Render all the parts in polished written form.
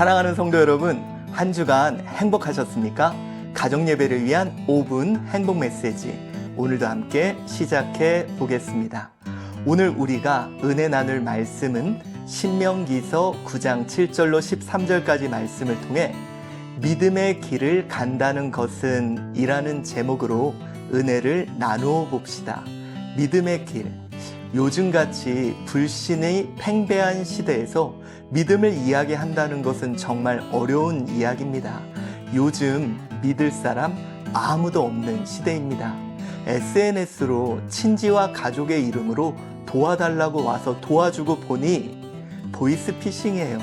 사랑하는 성도 여러분, 한 주간 행복하셨습니까? 가정 예배를 위한 5분 행복 메시지, 오늘도 함께 시작해 보겠습니다. 오늘 우리가 은혜 나눌 말씀은 신명기서 9장 7절로 13절까지 말씀을 통해 믿음의 길을 간다는 것은 이라는 제목으로 은혜를 나누어 봅시다. 믿음의 길. 요즘같이 불신의 팽배한 시대에서 믿음을 이야기한다는 것은 정말 어려운 이야기입니다. 요즘 믿을 사람 아무도 없는 시대입니다. SNS로 친지와 가족의 이름으로 도와달라고 와서 도와주고 보니 보이스피싱이에요.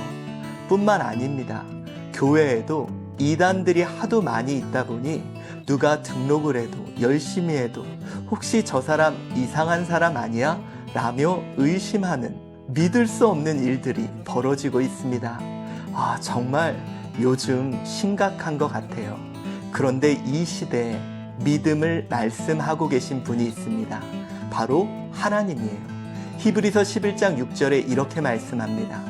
뿐만 아닙니다. 교회에도 이단들이 하도 많이 있다 보니 누가 등록을 해도 열심히 해도 혹시 저 사람 이상한 사람 아니야? 라며 의심하는 믿을 수 없는 일들이 벌어지고 있습니다. 정말 요즘 심각한 것 같아요. 그런데 이 시대에 믿음을 말씀하고 계신 분이 있습니다. 바로 하나님이에요. 히브리서 11장 6절에 이렇게 말씀합니다.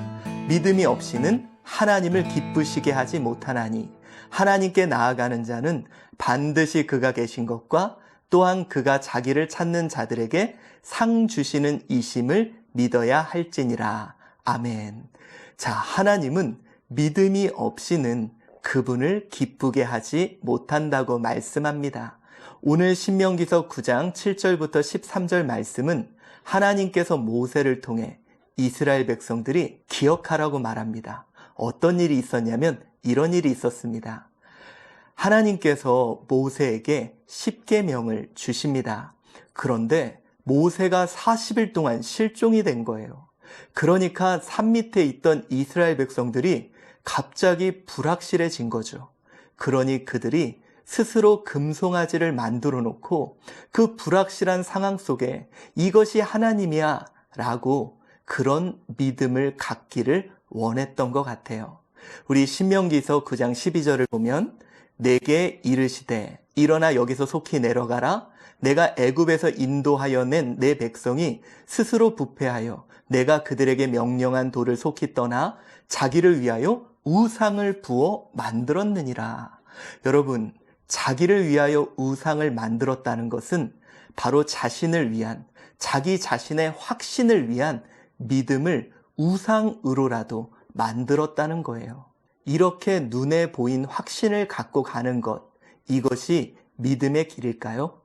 믿음이 없이는 하나님을 기쁘시게 하지 못하나니 하나님께 나아가는 자는 반드시 그가 계신 것과 또한 그가 자기를 찾는 자들에게 상 주시는 이심을 믿어야 할지니라. 아멘. 자, 하나님은 믿음이 없이는 그분을 기쁘게 하지 못한다고 말씀합니다. 오늘 신명기서 9장 7절부터 13절 말씀은 하나님께서 모세를 통해 이스라엘 백성들이 기억하라고 말합니다. 어떤 일이 있었냐면 이런 일이 있었습니다. 하나님께서 모세에게 10계명을 주십니다. 그런데 모세가 40일 동안 실종이 된 거예요. 그러니까 산 밑에 있던 이스라엘 백성들이 갑자기 불확실해진 거죠. 그러니 그들이 스스로 금송아지를 만들어 놓고 그 불확실한 상황 속에 이것이 하나님이야 라고 그런 믿음을 갖기를 원했던 것 같아요. 우리 신명기서 9장 12절을 보면 내게 이르시되 일어나 여기서 속히 내려가라. 내가 애굽에서 인도하여 낸 내 백성이 스스로 부패하여 내가 그들에게 명령한 도를 속히 떠나 자기를 위하여 우상을 부어 만들었느니라. 여러분, 자기를 위하여 우상을 만들었다는 것은 바로 자신을 위한, 자기 자신의 확신을 위한 믿음을 우상으로라도 만들었다는 거예요. 이렇게 눈에 보인 확신을 갖고 가는 것, 이것이 믿음의 길일까요?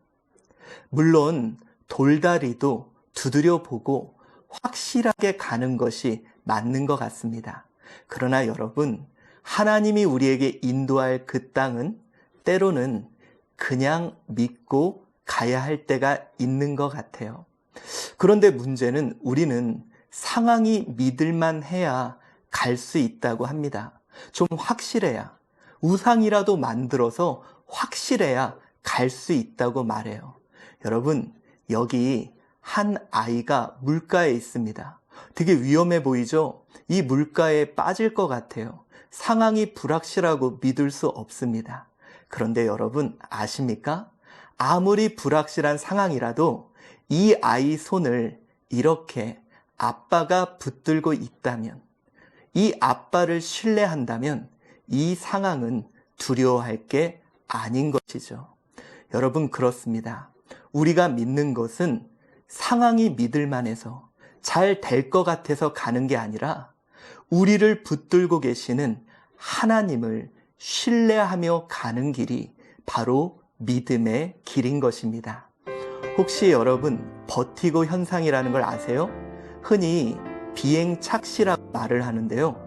물론 돌다리도 두드려 보고 확실하게 가는 것이 맞는 것 같습니다. 그러나 여러분, 하나님이 우리에게 인도할 그 땅은 때로는 그냥 믿고 가야 할 때가 있는 것 같아요. 그런데 문제는 우리는 상황이 믿을만 해야 갈 수 있다고 합니다. 좀 확실해야, 우상이라도 만들어서 확실해야 갈 수 있다고 말해요. 여러분, 여기 한 아이가 물가에 있습니다. 되게 위험해 보이죠? 이 물가에 빠질 것 같아요. 상황이 불확실하고 믿을 수 없습니다. 그런데 여러분 아십니까? 아무리 불확실한 상황이라도 이 아이 손을 이렇게 아빠가 붙들고 있다면, 이 아빠를 신뢰한다면 이 상황은 두려워할 게 아닌 것이죠. 여러분, 그렇습니다. 우리가 믿는 것은 상황이 믿을만해서 잘 될 것 같아서 가는 게 아니라 우리를 붙들고 계시는 하나님을 신뢰하며 가는 길이 바로 믿음의 길인 것입니다. 혹시 여러분 버티고 현상이라는 걸 아세요? 흔히 비행 착시라고 말을 하는데요.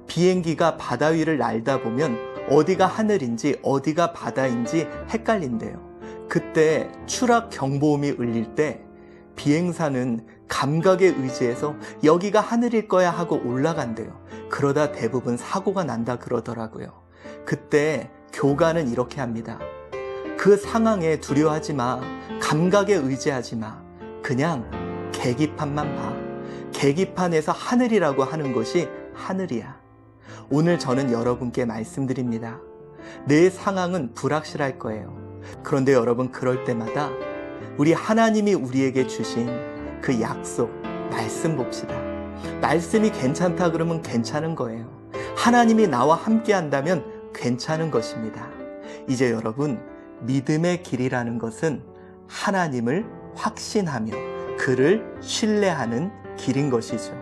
비행기가 바다 위를 날다 보면 어디가 하늘인지 어디가 바다인지 헷갈린대요. 그때 추락 경보음이 울릴 때 비행사는 감각에 의지해서 여기가 하늘일 거야 하고 올라간대요. 그러다 대부분 사고가 난다 그러더라고요. 그때 교관은 이렇게 합니다. 그 상황에 두려워하지 마. 감각에 의지하지 마. 그냥 계기판만 봐. 계기판에서 하늘이라고 하는 것이 하늘이야. 오늘 저는 여러분께 말씀드립니다. 내 상황은 불확실할 거예요. 그런데 여러분, 그럴 때마다 우리 하나님이 우리에게 주신 그 약속, 말씀 봅시다. 말씀이 괜찮다 그러면 괜찮은 거예요. 하나님이 나와 함께 한다면 괜찮은 것입니다. 이제 여러분, 믿음의 길이라는 것은 하나님을 확신하며 그를 신뢰하는 길인 것이죠.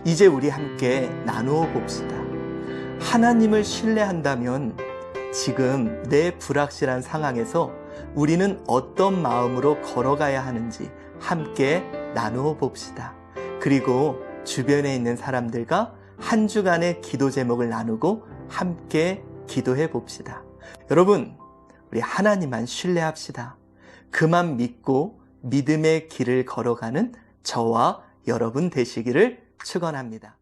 이제 우리 함께 나누어 봅시다. 하나님을 신뢰한다면 지금 내 불확실한 상황에서 우리는 어떤 마음으로 걸어가야 하는지 함께 나누어 봅시다. 그리고 주변에 있는 사람들과 한 주간의 기도 제목을 나누고 함께 기도해 봅시다. 여러분, 우리 하나님만 신뢰합시다. 그만 믿고 믿음의 길을 걸어가는 저와 여러분 되시기를 축원합니다.